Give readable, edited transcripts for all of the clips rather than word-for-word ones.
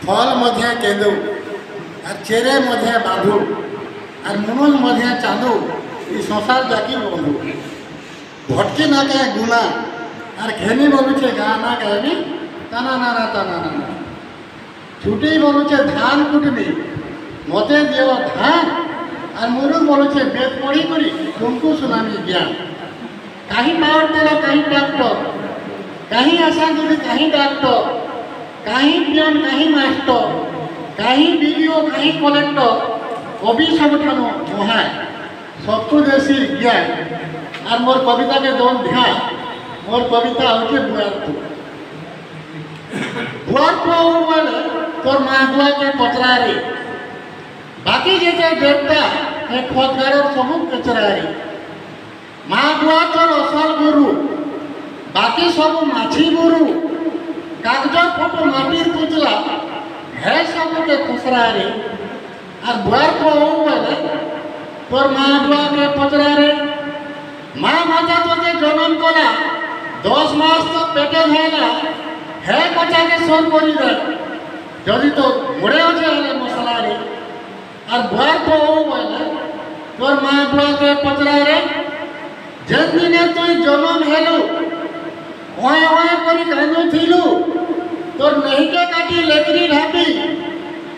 फल मध्य केंदू और चेरे मध्य बांधु और मनुज मध्य चांदू ये संसार जाकी बंधु भटकी ना कहे गुना और घेनी बोलुचे गाना कहनी ताना नाना ताना नाना छुटी बोलुचे धान कुटनी मते दियो धान और मुरुग बोलुचे बेद पढ़ी करी तुमको सुनामी ज्ञान कहीं पावर टेलर कहीं ट्रैक्टर कहीं आशा गुरी कहीं डॉक्टर कहीं पियन कहीं मास्टर कहीं वीडियो कहीं कलेक्टर कवि सबठानु महान सबको देसी ज्ञान और मोर कविता के दौन ध्यान मोर कविता होचे बुआर को बोले तोर माँ बुआ के पचरा रे बाकी जेते देवता है खोदगार सबू कचरा रे माँ बुआ तोर असल गुरु बाकी सब माछी गुरु कागज फोटो माटिर पुतला है सब के खुसरा रे और बुआर को बोले तोर माँ बुआ के पचरा रे माँ माता तोते जन्म कला 10 मास तो पेटे भेला है कचा के सोन करी दे जदि तो मुड़े अच्छे हेले मसला रे और बुआर को बोले तोर माँ बुआ के पचरा रे जेन दिने तुई जन्म हेलु ओए ओए करी कांदू थिलु तोर नहीं के काटी लेकरी ढापी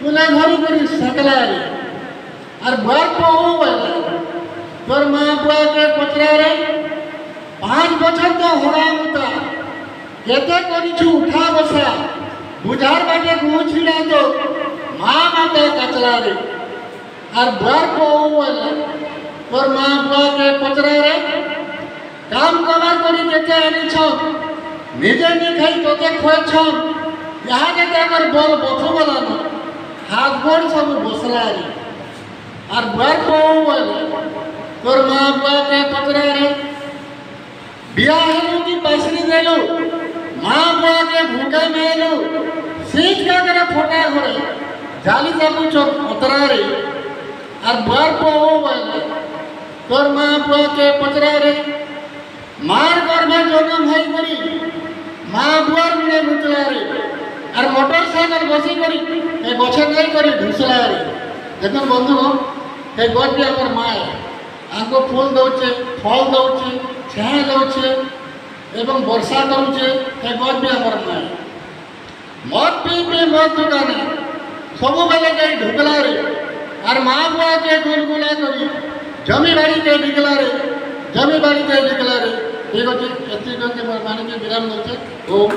तुला घरी करी सकला रे और बुआर को बोले तोर माँ बुआ के पचरा रे 5 बछर तो होला मुता केते करिछु उठा बसा बुझार बाटे गुँ छिड़ा तो माँ माते कचरा रे और बुआर को बोले तोर माँ बुआ के पचरा रे काम कमार करी केते आनी छ निजे नी खाई तोते खोए छ यहाँ जेते अगर बोल बथु बोला न हाथ गोड़ सब बसला रे और बुआर को बोले तोर माँ बुआ के पचरा रे बिया हेलु की पैसरी देलु माँ बुआ के भूखे मेलु सीट का करे फोटा घरे जाली जाकू चौक उतरा रे और बुआर को बोले तोर माँ बुआ के पचरा रे मार गर्भे जन्म है करी माँ बुआर मुड़े मुतला रे और मोटरसाइकिल बसी करी ए गछे नहीं करी ढुसला रे देखन बंधु हे गछ भी हमर माँ है आंको फूल दौचे फल दौचे छाया दौचे एवं वर्षा करुचे हे गछ भी हमर माँ है मद पी मद दुकाने सब बेले जाई ढुकला रे और माँ बुआ के गुलगुला करी जमी बाड़ी के बिकला रे जमी बाड़ी के बिकला रे ठीक अच्छे एति मानी के विराम दौचे ओम।